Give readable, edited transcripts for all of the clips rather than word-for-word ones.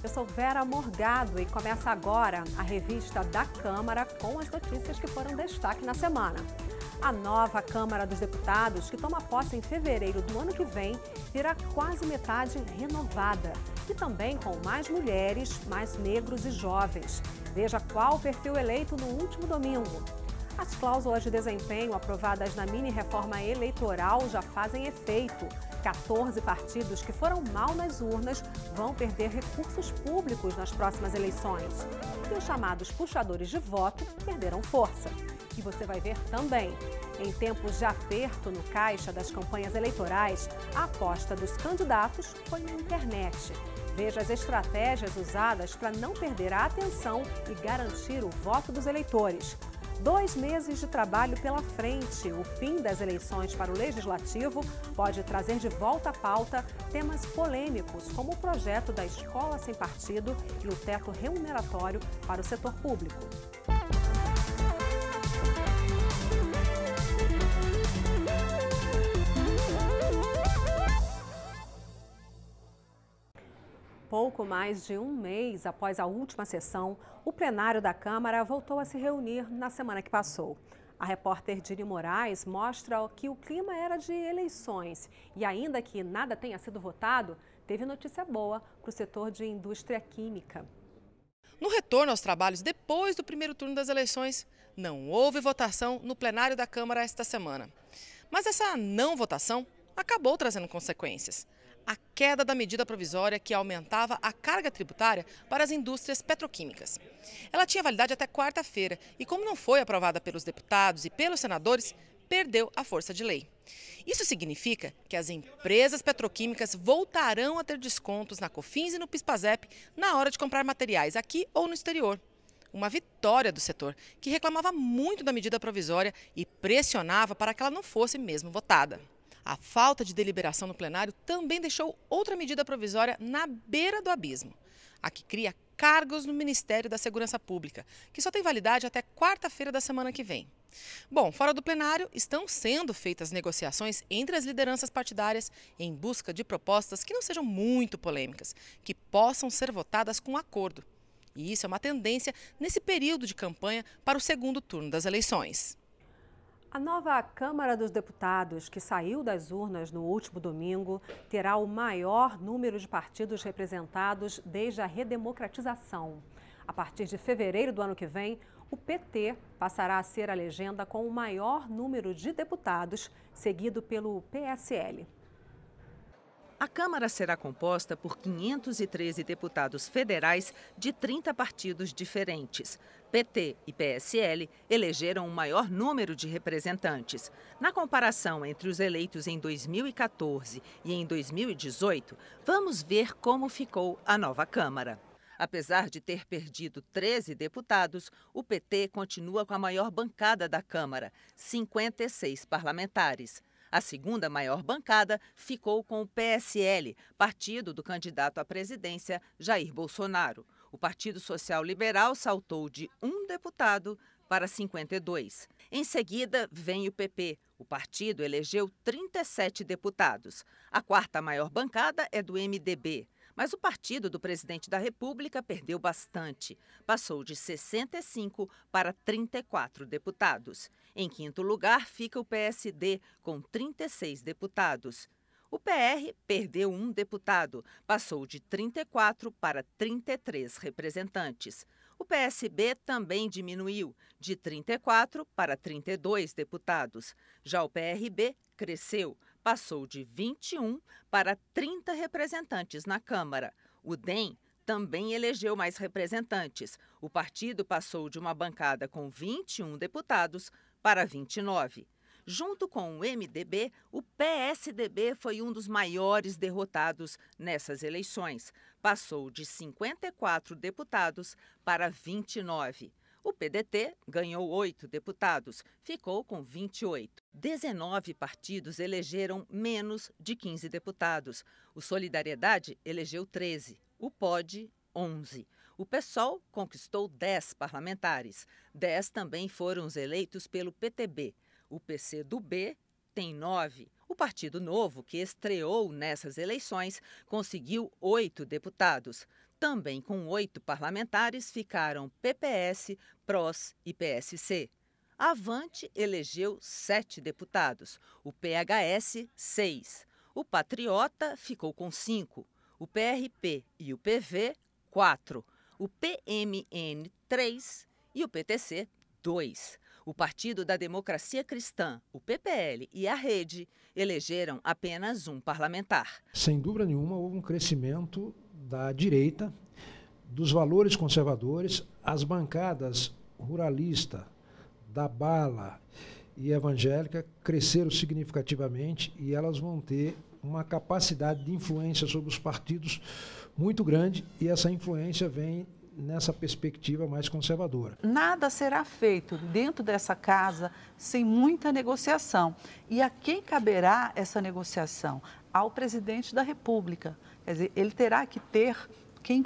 Eu sou Vera Morgado e começa agora a revista da Câmara com as notícias que foram destaque na semana. A nova Câmara dos Deputados, que toma posse em fevereiro do ano que vem, terá quase metade renovada. E também com mais mulheres, mais negros e jovens. Veja qual o perfil eleito no último domingo. As cláusulas de desempenho aprovadas na mini-reforma eleitoral já fazem efeito. 14 partidos que foram mal nas urnas vão perder recursos públicos nas próximas eleições. E os chamados puxadores de voto perderam força. E você vai ver também, em tempos de aperto no caixa das campanhas eleitorais, a aposta dos candidatos foi na internet. Veja as estratégias usadas para não perder a atenção e garantir o voto dos eleitores. 2 meses de trabalho pela frente. O fim das eleições para o Legislativo pode trazer de volta à pauta temas polêmicos, como o projeto da Escola Sem Partido e o teto remuneratório para o setor público. Pouco mais de um mês após a última sessão, o plenário da Câmara voltou a se reunir na semana que passou. A repórter Dini Moraes mostra que o clima era de eleições e, ainda que nada tenha sido votado, teve notícia boa para o setor de indústria química. No retorno aos trabalhos depois do primeiro turno das eleições, não houve votação no plenário da Câmara esta semana. Mas essa não votação acabou trazendo consequências. A queda da medida provisória que aumentava a carga tributária para as indústrias petroquímicas. Ela tinha validade até quarta-feira e, como não foi aprovada pelos deputados e pelos senadores, perdeu a força de lei. Isso significa que as empresas petroquímicas voltarão a ter descontos na COFINS e no PIS/PASEP na hora de comprar materiais aqui ou no exterior. Uma vitória do setor, que reclamava muito da medida provisória e pressionava para que ela não fosse mesmo votada. A falta de deliberação no plenário também deixou outra medida provisória na beira do abismo. A que cria cargos no Ministério da Segurança Pública, que só tem validade até quarta-feira da semana que vem. Bom, fora do plenário, estão sendo feitas negociações entre as lideranças partidárias em busca de propostas que não sejam muito polêmicas, que possam ser votadas com acordo. E isso é uma tendência nesse período de campanha para o segundo turno das eleições. A nova Câmara dos Deputados, que saiu das urnas no último domingo, terá o maior número de partidos representados desde a redemocratização. A partir de fevereiro do ano que vem, o PT passará a ser a legenda com o maior número de deputados, seguido pelo PSL. A Câmara será composta por 513 deputados federais de 30 partidos diferentes. PT e PSL elegeram o maior número de representantes. Na comparação entre os eleitos em 2014 e em 2018, vamos ver como ficou a nova Câmara. Apesar de ter perdido 13 deputados, o PT continua com a maior bancada da Câmara, 56 parlamentares. A segunda maior bancada ficou com o PSL, partido do candidato à presidência Jair Bolsonaro. O Partido Social Liberal saltou de 1 deputado para 52. Em seguida, vem o PP. O partido elegeu 37 deputados. A quarta maior bancada é do MDB. Mas o partido do presidente da República perdeu bastante. Passou de 65 para 34 deputados. Em quinto lugar fica o PSD, com 36 deputados. O PR perdeu 1 deputado, passou de 34 para 33 representantes. O PSB também diminuiu, de 34 para 32 deputados. Já o PRB cresceu, passou de 21 para 30 representantes na Câmara. O DEM também elegeu mais representantes. O partido passou de uma bancada com 21 deputados para 29. Junto com o MDB, o PSDB foi um dos maiores derrotados nessas eleições. Passou de 54 deputados para 29. O PDT ganhou 8 deputados, ficou com 28. 19 partidos elegeram menos de 15 deputados. O Solidariedade elegeu 13, o POD, 11. O PSOL conquistou 10 parlamentares. 10 também foram os eleitos pelo PTB. O PCdoB tem 9. O Partido Novo, que estreou nessas eleições, conseguiu 8 deputados. Também com 8 parlamentares ficaram PPS, PROS e PSC. A Avante elegeu 7 deputados, o PHS 6. O Patriota ficou com 5, o PRP e o PV 4, o PMN 3 e o PTC 2. O Partido da Democracia Cristã, o PPL e a Rede elegeram apenas um parlamentar. Sem dúvida nenhuma, houve um crescimento da direita, dos valores conservadores, as bancadas ruralista, da bala e evangélica cresceram significativamente e elas vão ter uma capacidade de influência sobre os partidos muito grande e essa influência vem nessa perspectiva mais conservadora. Nada será feito dentro dessa casa sem muita negociação. E a quem caberá essa negociação? Ao presidente da República. Quer dizer, ele terá que ter,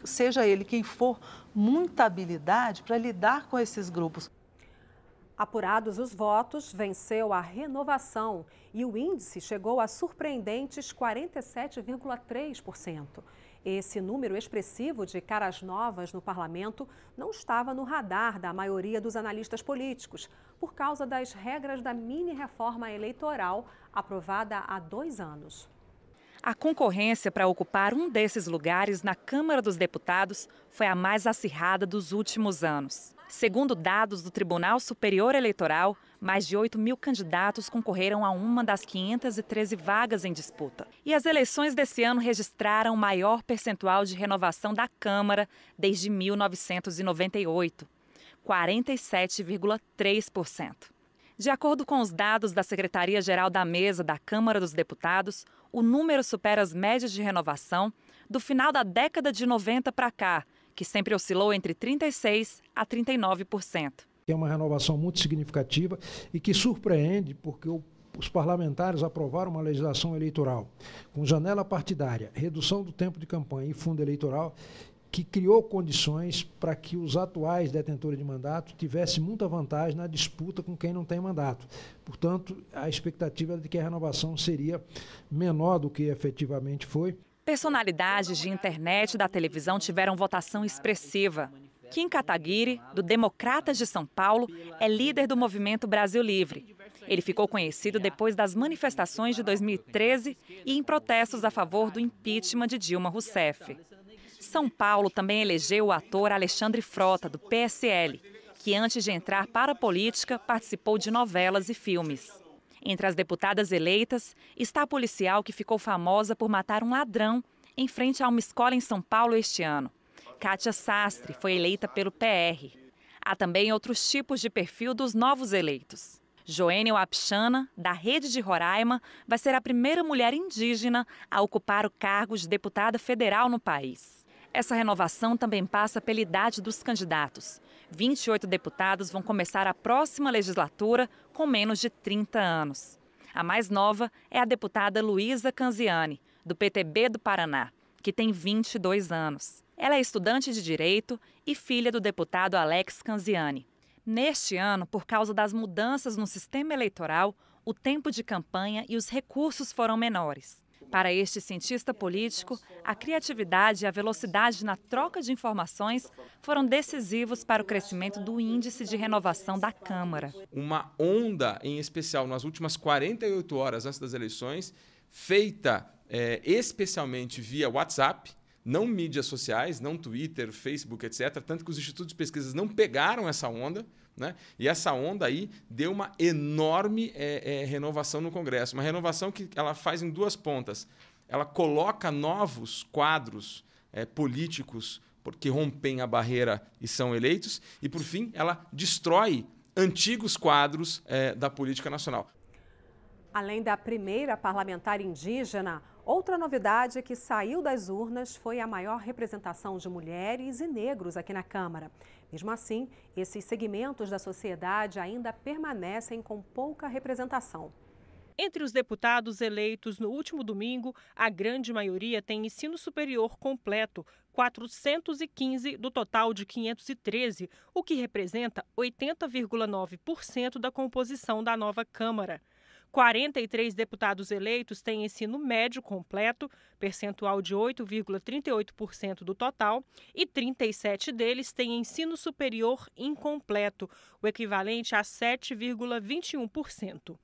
seja ele quem for, muita habilidade para lidar com esses grupos. Apurados os votos, venceu a Renovação e o índice chegou a surpreendentes 47,3%. Esse número expressivo de caras novas no parlamento não estava no radar da maioria dos analistas políticos, por causa das regras da mini-reforma eleitoral aprovada há 2 anos. A concorrência para ocupar um desses lugares na Câmara dos Deputados foi a mais acirrada dos últimos anos. Segundo dados do Tribunal Superior Eleitoral, mais de 8 mil candidatos concorreram a uma das 513 vagas em disputa. E as eleições desse ano registraram o maior percentual de renovação da Câmara desde 1998, 47,3%. De acordo com os dados da Secretaria-Geral da Mesa da Câmara dos Deputados, o número supera as médias de renovação do final da década de 90 para cá, que sempre oscilou entre 36% a 39%. É uma renovação muito significativa e que surpreende porque os parlamentares aprovaram uma legislação eleitoral com janela partidária, redução do tempo de campanha e fundo eleitoral, que criou condições para que os atuais detentores de mandato tivessem muita vantagem na disputa com quem não tem mandato. Portanto, a expectativa é de que a renovação seria menor do que efetivamente foi. Personalidades de internet e da televisão tiveram votação expressiva. Kim Kataguiri, do Democratas de São Paulo, é líder do movimento Brasil Livre. Ele ficou conhecido depois das manifestações de 2013 e em protestos a favor do impeachment de Dilma Rousseff. São Paulo também elegeu o ator Alexandre Frota, do PSL, que antes de entrar para a política participou de novelas e filmes. Entre as deputadas eleitas está a policial que ficou famosa por matar um ladrão em frente a uma escola em São Paulo este ano. Kátia Sastre foi eleita pelo PR. Há também outros tipos de perfil dos novos eleitos. Joênia Wapichana, da Rede de Roraima, vai ser a primeira mulher indígena a ocupar o cargo de deputada federal no país. Essa renovação também passa pela idade dos candidatos. 28 deputados vão começar a próxima legislatura com menos de 30 anos. A mais nova é a deputada Luísa Canziani, do PTB do Paraná, que tem 22 anos. Ela é estudante de Direito e filha do deputado Alex Canziani. Neste ano, por causa das mudanças no sistema eleitoral, o tempo de campanha e os recursos foram menores. Para este cientista político, a criatividade e a velocidade na troca de informações foram decisivos para o crescimento do índice de renovação da Câmara. Uma onda, em especial nas últimas 48 horas antes das eleições, feita especialmente via WhatsApp, não mídias sociais, não Twitter, Facebook, etc., tanto que os institutos de pesquisas não pegaram essa onda, né? E essa onda aí deu uma enorme renovação no Congresso, uma renovação que ela faz em 2 pontas. Ela coloca novos quadros políticos que rompem a barreira e são eleitos, e, por fim, ela destrói antigos quadros da política nacional. Além da primeira parlamentar indígena, outra novidade que saiu das urnas foi a maior representação de mulheres e negros aqui na Câmara. Mesmo assim, esses segmentos da sociedade ainda permanecem com pouca representação. Entre os deputados eleitos no último domingo, a grande maioria tem ensino superior completo, 415 do total de 513, o que representa 80,9% da composição da nova Câmara. 43 deputados eleitos têm ensino médio completo, percentual de 8,38% do total, e 37 deles têm ensino superior incompleto, o equivalente a 7,21%.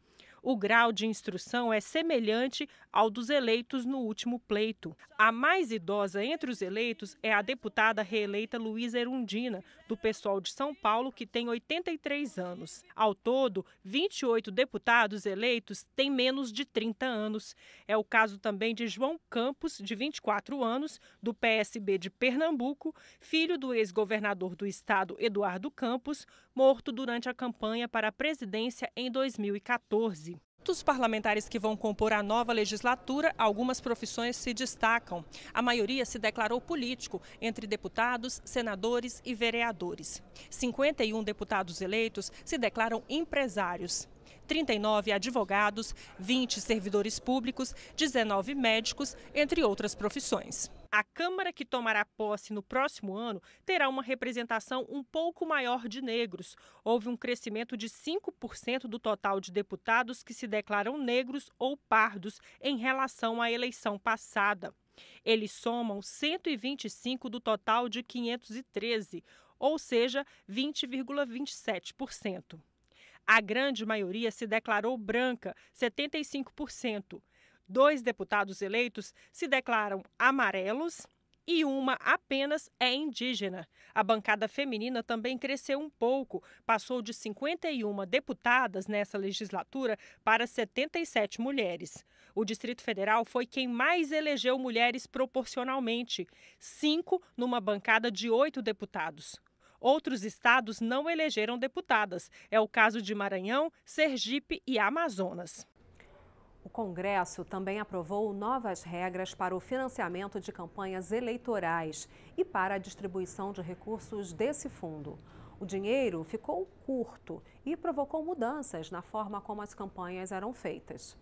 O grau de instrução é semelhante ao dos eleitos no último pleito. A mais idosa entre os eleitos é a deputada reeleita Luísa Erundina, do PSOL de São Paulo, que tem 83 anos. Ao todo, 28 deputados eleitos têm menos de 30 anos. É o caso também de João Campos, de 24 anos, do PSB de Pernambuco, filho do ex-governador do estado, Eduardo Campos, morto durante a campanha para a presidência em 2014. Dos parlamentares que vão compor a nova legislatura, algumas profissões se destacam. A maioria se declarou político, entre deputados, senadores e vereadores. 51 deputados eleitos se declaram empresários. 39 advogados, 20 servidores públicos, 19 médicos, entre outras profissões. A Câmara, que tomará posse no próximo ano, terá uma representação um pouco maior de negros. Houve um crescimento de 5% do total de deputados que se declaram negros ou pardos em relação à eleição passada. Eles somam 125 do total de 513, ou seja, 20,27%. A grande maioria se declarou branca, 75%. 2 deputados eleitos se declaram amarelos e uma apenas é indígena. A bancada feminina também cresceu um pouco, passou de 51 deputadas nessa legislatura para 77 mulheres. O Distrito Federal foi quem mais elegeu mulheres proporcionalmente, 5 numa bancada de 8 deputados. Outros estados não elegeram deputadas. É o caso de Maranhão, Sergipe e Amazonas. O Congresso também aprovou novas regras para o financiamento de campanhas eleitorais e para a distribuição de recursos desse fundo. O dinheiro ficou curto e provocou mudanças na forma como as campanhas eram feitas.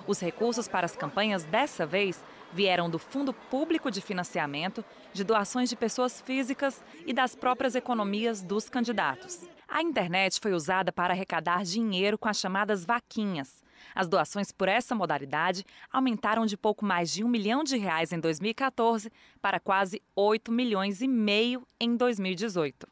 Os recursos para as campanhas dessa vez vieram do Fundo Público de Financiamento, de doações de pessoas físicas e das próprias economias dos candidatos. A internet foi usada para arrecadar dinheiro com as chamadas vaquinhas. As doações por essa modalidade aumentaram de pouco mais de R$1 milhão em 2014 para quase 8,5 milhões em 2018.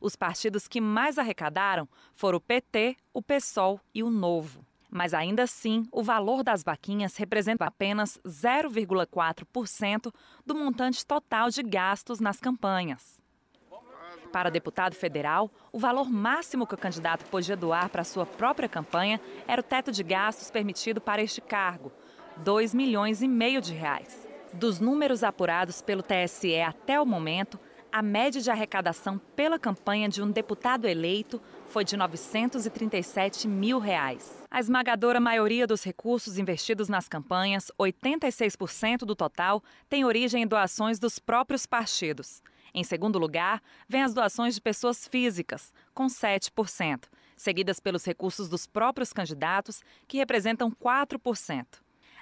Os partidos que mais arrecadaram foram o PT, o PSOL e o Novo. Mas ainda assim, o valor das vaquinhas representa apenas 0,4% do montante total de gastos nas campanhas. Para deputado federal, o valor máximo que o candidato podia doar para a sua própria campanha era o teto de gastos permitido para este cargo, R$ 2,5 milhões. Dos números apurados pelo TSE até o momento, a média de arrecadação pela campanha de um deputado eleito foi de R$ 937 mil. A esmagadora maioria dos recursos investidos nas campanhas, 86% do total, tem origem em doações dos próprios partidos. Em segundo lugar, vêm as doações de pessoas físicas, com 7%, seguidas pelos recursos dos próprios candidatos, que representam 4%.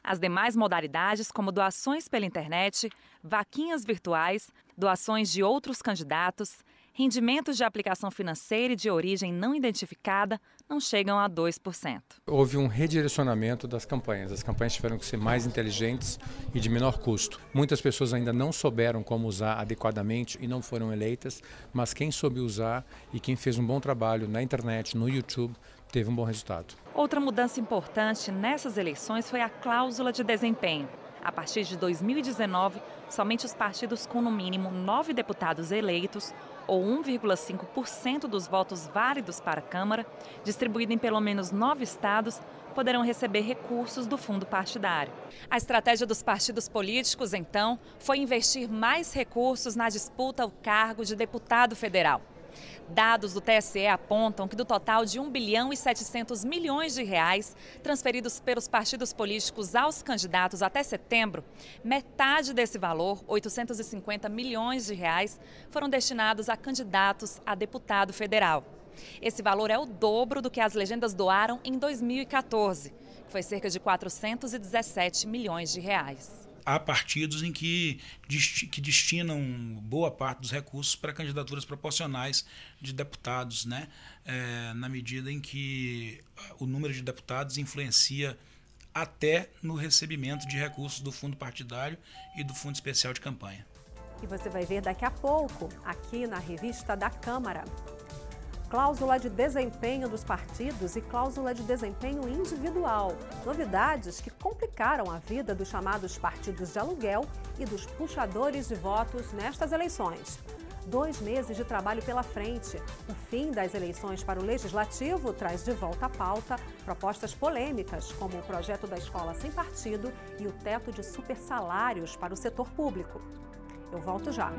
As demais modalidades, como doações pela internet, vaquinhas virtuais, doações de outros candidatos, rendimentos de aplicação financeira e de origem não identificada, não chegam a 2%. Houve um redirecionamento das campanhas. As campanhas tiveram que ser mais inteligentes e de menor custo. Muitas pessoas ainda não souberam como usar adequadamente e não foram eleitas, mas quem soube usar e quem fez um bom trabalho na internet, no YouTube, teve um bom resultado. Outra mudança importante nessas eleições foi a cláusula de desempenho. A partir de 2019, somente os partidos com no mínimo 9 deputados eleitos, ou 1,5% dos votos válidos para a Câmara, distribuído em pelo menos 9 estados, poderão receber recursos do fundo partidário. A estratégia dos partidos políticos, então, foi investir mais recursos na disputa ao cargo de deputado federal. Dados do TSE apontam que do total de R$1 bilhão e 700 milhões transferidos pelos partidos políticos aos candidatos até setembro, metade desse valor, 850 milhões de reais, foram destinados a candidatos a deputado federal. Esse valor é o dobro do que as legendas doaram em 2014, que foi cerca de 417 milhões de reais. há partidos em que destinam boa parte dos recursos para candidaturas proporcionais de deputados, né? Na medida em que o número de deputados influencia até no recebimento de recursos do fundo partidário e do fundo especial de campanha. E você vai ver daqui a pouco, aqui na revista da Câmara. Cláusula de desempenho dos partidos e cláusula de desempenho individual. Novidades que complicaram a vida dos chamados partidos de aluguel e dos puxadores de votos nestas eleições. 2 meses de trabalho pela frente. O fim das eleições para o Legislativo traz de volta à pauta propostas polêmicas, como o projeto da escola sem partido e o teto de supersalários para o setor público. Eu volto já.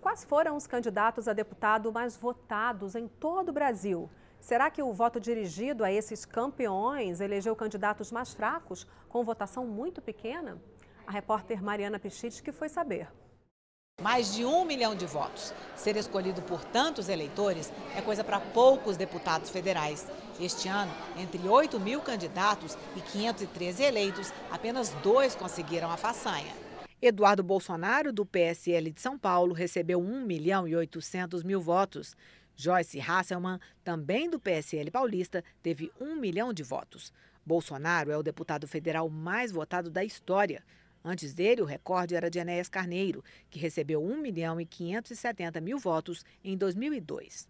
Quais foram os candidatos a deputado mais votados em todo o Brasil? Será que o voto dirigido a esses campeões elegeu candidatos mais fracos, com votação muito pequena? A repórter Mariana Pichit que foi saber. Mais de 1 milhão de votos. Ser escolhido por tantos eleitores é coisa para poucos deputados federais. Este ano, entre 8 mil candidatos e 513 eleitos, apenas 2 conseguiram a façanha. Eduardo Bolsonaro, do PSL de São Paulo, recebeu 1.800.000 votos. Joyce Hasselmann, também do PSL paulista, teve 1 milhão de votos. Bolsonaro é o deputado federal mais votado da história. Antes dele, o recorde era de Enéas Carneiro, que recebeu 1.570.000 votos em 2002.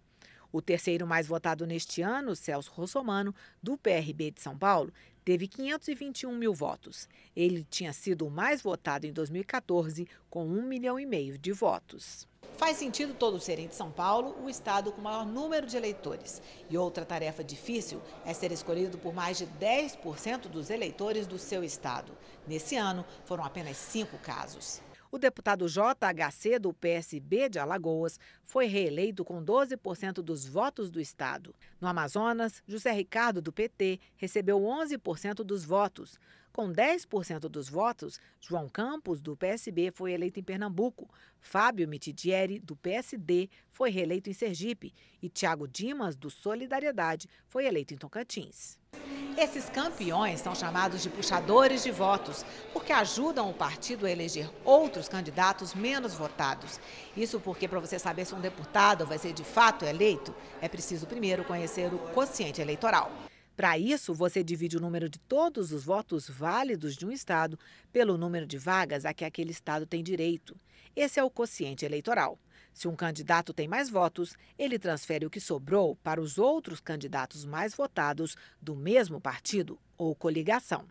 O terceiro mais votado neste ano, Celso Russomano, do PRB de São Paulo, teve 521.000 votos. Ele tinha sido o mais votado em 2014, com 1,5 milhão de votos. Faz sentido todos serem de São Paulo, o estado com o maior número de eleitores. E outra tarefa difícil é ser escolhido por mais de 10% dos eleitores do seu estado. Nesse ano, foram apenas 5 casos. O deputado JHC, do PSB de Alagoas, foi reeleito com 12% dos votos do estado. No Amazonas, José Ricardo, do PT, recebeu 11% dos votos. Com 10% dos votos, João Campos, do PSB, foi eleito em Pernambuco. Fábio Mitidieri, do PSD, foi reeleito em Sergipe. E Thiago Dimas, do Solidariedade, foi eleito em Tocantins. Esses campeões são chamados de puxadores de votos, porque ajudam o partido a eleger outros candidatos menos votados. Isso porque, para você saber se um deputado vai ser de fato eleito, é preciso primeiro conhecer o quociente eleitoral. Para isso, você divide o número de todos os votos válidos de um estado pelo número de vagas a que aquele estado tem direito. Esse é o quociente eleitoral. Se um candidato tem mais votos, ele transfere o que sobrou para os outros candidatos mais votados do mesmo partido ou coligação.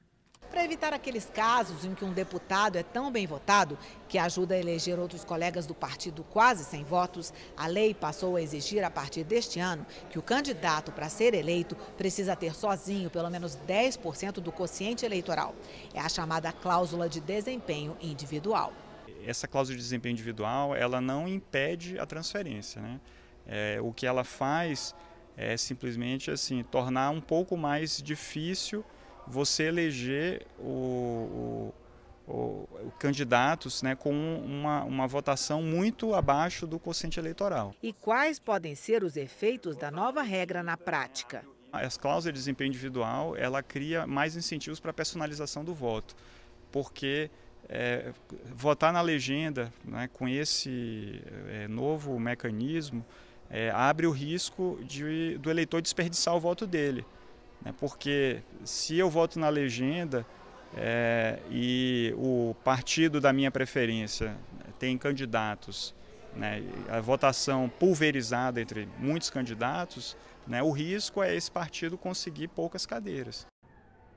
Para evitar aqueles casos em que um deputado é tão bem votado que ajuda a eleger outros colegas do partido quase sem votos, a lei passou a exigir a partir deste ano que o candidato, para ser eleito, precisa ter sozinho pelo menos 10% do quociente eleitoral. É a chamada cláusula de desempenho individual. Essa cláusula de desempenho individual, ela não impede a transferência, né? O que ela faz é simplesmente assim, tornar um pouco mais difícil você eleger candidatos, né, com uma votação muito abaixo do quociente eleitoral. E quais podem ser os efeitos da nova regra na prática? As cláusulas de desempenho individual, ela cria mais incentivos para a personalização do voto, porque votar na legenda, né, com esse novo mecanismo, abre o risco do eleitor desperdiçar o voto dele. Né, porque se eu voto na legenda e o partido da minha preferência tem candidatos, né, a votação pulverizada entre muitos candidatos, né, o risco é esse partido conseguir poucas cadeiras.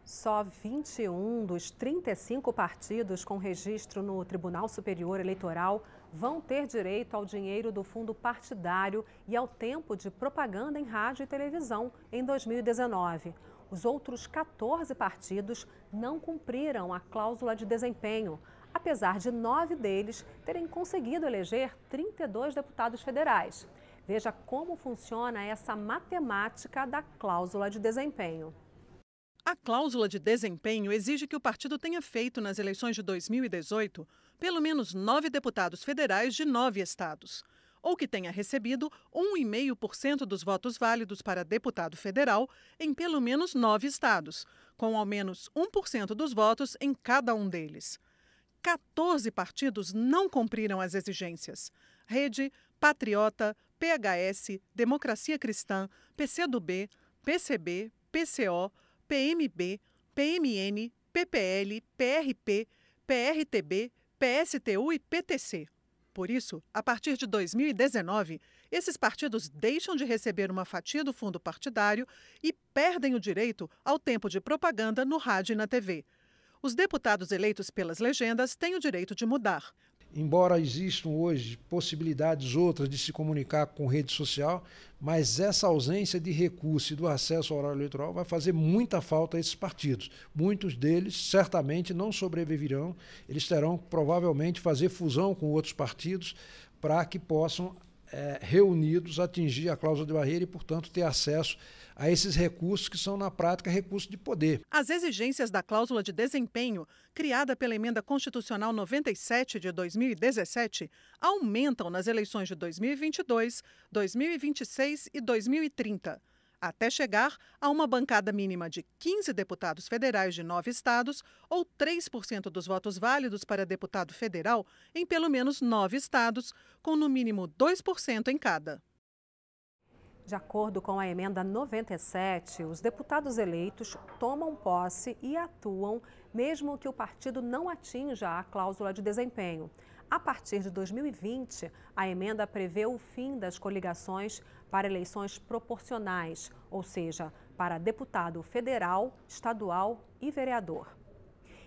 Só 21 dos 35 partidos com registro no Tribunal Superior Eleitoral vão ter direito ao dinheiro do fundo partidário e ao tempo de propaganda em rádio e televisão em 2019. Os outros 14 partidos não cumpriram a cláusula de desempenho, apesar de 9 deles terem conseguido eleger 32 deputados federais. Veja como funciona essa matemática da cláusula de desempenho. A cláusula de desempenho exige que o partido tenha feito nas eleições de 2018 pelo menos 9 deputados federais de 9 estados, ou que tenha recebido 1,5% dos votos válidos para deputado federal em pelo menos 9 estados, com ao menos 1% dos votos em cada um deles. 14 partidos não cumpriram as exigências. Rede, Patriota, PHS, Democracia Cristã, PCdoB, PCB, PCO, PMB, PMN, PPL, PRP, PRTB, PSTU e PTC. Por isso, a partir de 2019, esses partidos deixam de receber uma fatia do fundo partidário e perdem o direito ao tempo de propaganda no rádio e na TV. Os deputados eleitos pelas legendas têm o direito de mudar. Embora existam hoje possibilidades outras de se comunicar com rede social, mas essa ausência de recurso e do acesso ao horário eleitoral vai fazer muita falta a esses partidos. Muitos deles certamente não sobreviverão, eles terão provavelmente fazer fusão com outros partidos para que possam, reunidos, atingir a cláusula de barreira e, portanto, ter acesso a esses recursos que são, na prática, recursos de poder. As exigências da cláusula de desempenho, criada pela Emenda Constitucional 97 de 2017, aumentam nas eleições de 2022, 2026 e 2030, até chegar a uma bancada mínima de 15 deputados federais de 9 estados ou 3% dos votos válidos para deputado federal em pelo menos 9 estados, com no mínimo 2% em cada. De acordo com a emenda 97, os deputados eleitos tomam posse e atuam mesmo que o partido não atinja a cláusula de desempenho. A partir de 2020, a emenda prevê o fim das coligações para eleições proporcionais, ou seja, para deputado federal, estadual e vereador.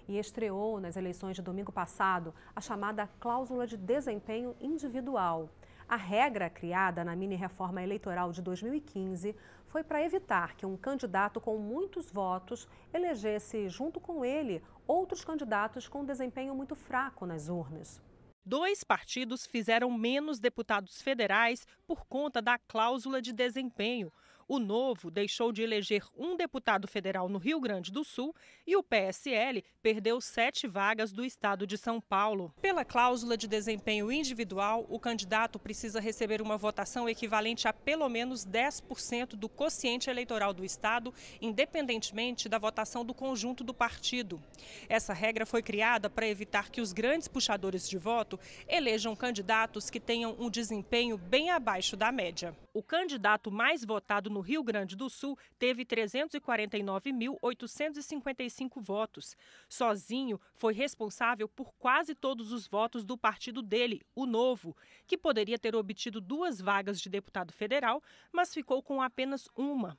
E estreou nas eleições de domingo passado a chamada cláusula de desempenho individual. A regra criada na mini-reforma eleitoral de 2015 foi para evitar que um candidato com muitos votos elegesse, junto com ele, outros candidatos com desempenho muito fraco nas urnas. 2 partidos fizeram menos deputados federais por conta da cláusula de desempenho. O Novo deixou de eleger um deputado federal no Rio Grande do Sul e o PSL perdeu 7 vagas do estado de São Paulo. Pela cláusula de desempenho individual, o candidato precisa receber uma votação equivalente a pelo menos 10% do quociente eleitoral do estado, independentemente da votação do conjunto do partido. Essa regra foi criada para evitar que os grandes puxadores de voto elejam candidatos que tenham um desempenho bem abaixo da média. O candidato mais votado no Rio Grande do Sul teve 349.855 votos. Sozinho, foi responsável por quase todos os votos do partido dele, o Novo, que poderia ter obtido 2 vagas de deputado federal, mas ficou com apenas uma.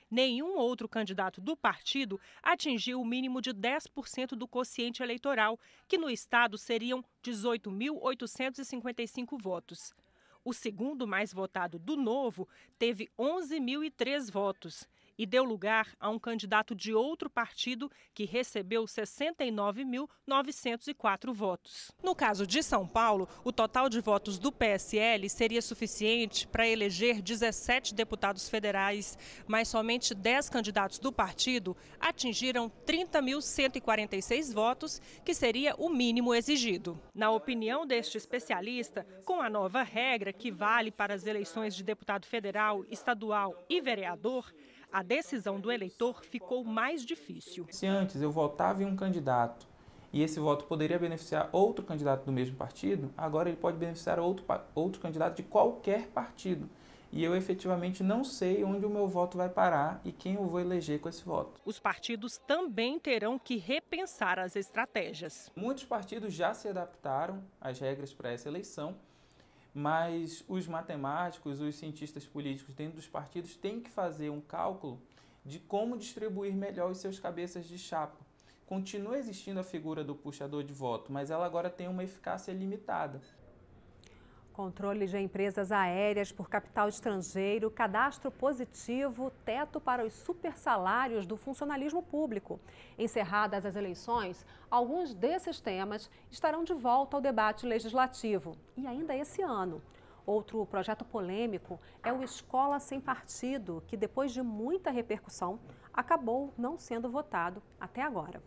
Nenhum outro candidato do partido atingiu o mínimo de 10% do quociente eleitoral, que no estado seriam 18.855 votos. O segundo mais votado do Novo teve 11.003 votos e deu lugar a um candidato de outro partido que recebeu 69.904 votos. No caso de São Paulo, o total de votos do PSL seria suficiente para eleger 17 deputados federais, mas somente 10 candidatos do partido atingiram 30.146 votos, que seria o mínimo exigido. Na opinião deste especialista, com a nova regra que vale para as eleições de deputado federal, estadual e vereador, a decisão do eleitor ficou mais difícil. Se antes eu votava em um candidato e esse voto poderia beneficiar outro candidato do mesmo partido, agora ele pode beneficiar outro candidato de qualquer partido. E eu efetivamente não sei onde o meu voto vai parar e quem eu vou eleger com esse voto. Os partidos também terão que repensar as estratégias. Muitos partidos já se adaptaram às regras para essa eleição, mas os matemáticos, os cientistas políticos dentro dos partidos têm que fazer um cálculo de como distribuir melhor os seus cabeças de chapa. Continua existindo a figura do puxador de voto, mas ela agora tem uma eficácia limitada. Controle de empresas aéreas por capital estrangeiro, cadastro positivo, teto para os supersalários do funcionalismo público. Encerradas as eleições, alguns desses temas estarão de volta ao debate legislativo. E ainda esse ano. Outro projeto polêmico é o Escola Sem Partido, que depois de muita repercussão, acabou não sendo votado até agora.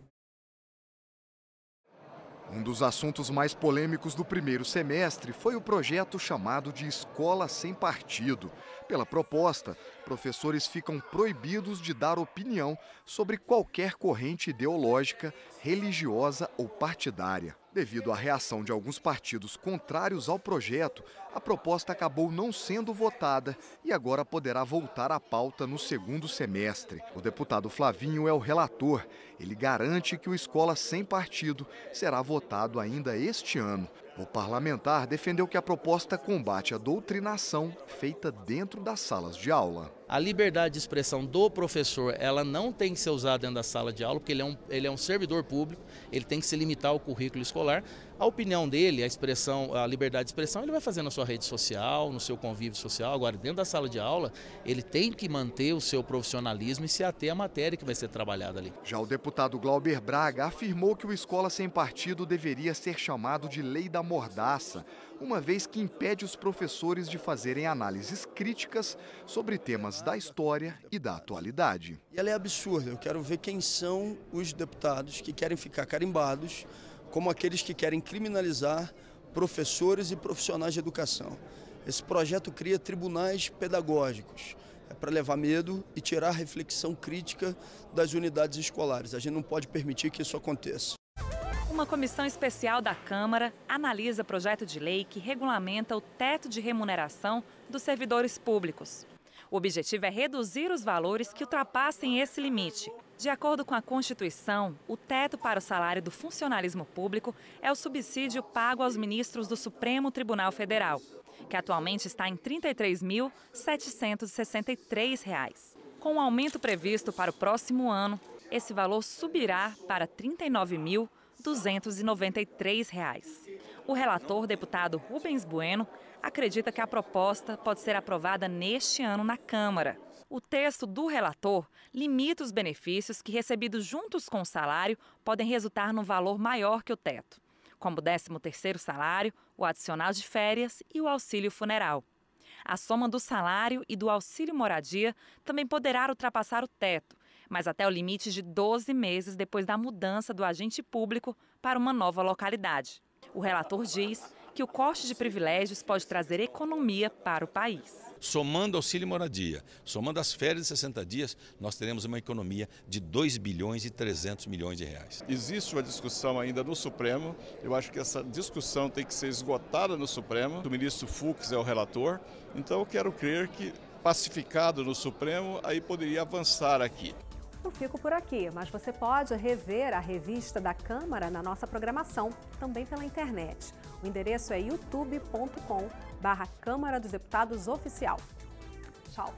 Um dos assuntos mais polêmicos do primeiro semestre foi o projeto chamado de Escola Sem Partido. Pela proposta, professores ficam proibidos de dar opinião sobre qualquer corrente ideológica, religiosa ou partidária. Devido à reação de alguns partidos contrários ao projeto, a proposta acabou não sendo votada e agora poderá voltar à pauta no segundo semestre. O deputado Flavinho é o relator. Ele garante que o Escola Sem Partido será votado ainda este ano. O parlamentar defendeu que a proposta combate a doutrinação feita dentro das salas de aula. A liberdade de expressão do professor, ela não tem que ser usada dentro da sala de aula, porque ele é um servidor público, ele tem que se limitar ao currículo escolar. A opinião dele, a liberdade de expressão, ele vai fazer na sua rede social, no seu convívio social. Agora, dentro da sala de aula, ele tem que manter o seu profissionalismo e se ater à matéria que vai ser trabalhada ali. Já o deputado Glauber Braga afirmou que o Escola Sem Partido deveria ser chamado de Lei da Mordaça, uma vez que impede os professores de fazerem análises críticas sobre temas da história e da atualidade. Ela é absurda. Eu quero ver quem são os deputados que querem ficar carimbados como aqueles que querem criminalizar professores e profissionais de educação. Esse projeto cria tribunais pedagógicos. É para levar medo e tirar a reflexão crítica das unidades escolares. A gente não pode permitir que isso aconteça. Uma comissão especial da Câmara analisa projeto de lei que regulamenta o teto de remuneração dos servidores públicos. O objetivo é reduzir os valores que ultrapassem esse limite. De acordo com a Constituição, o teto para o salário do funcionalismo público é o subsídio pago aos ministros do Supremo Tribunal Federal, que atualmente está em R$ 33.763. Com o aumento previsto para o próximo ano, esse valor subirá para R$ 39.293. O relator, deputado Rubens Bueno, acredita que a proposta pode ser aprovada neste ano na Câmara. O texto do relator limita os benefícios que, recebidos juntos com o salário, podem resultar num valor maior que o teto, como o 13º salário, o adicional de férias e o auxílio funeral. A soma do salário e do auxílio moradia também poderá ultrapassar o teto, mas até o limite de 12 meses depois da mudança do agente público para uma nova localidade. O relator diz que o corte de privilégios pode trazer economia para o país. Somando auxílio moradia, somando as férias de 60 dias, nós teremos uma economia de 2 bilhões e 300 milhões de reais. Existe uma discussão ainda no Supremo, eu acho que essa discussão tem que ser esgotada no Supremo. O ministro Fux é o relator, então eu quero crer que, pacificado no Supremo, aí poderia avançar aqui. Eu fico por aqui, mas você pode rever a revista da Câmara na nossa programação, também pela internet. O endereço é youtube.com/Câmara dos Deputados Oficial. Tchau!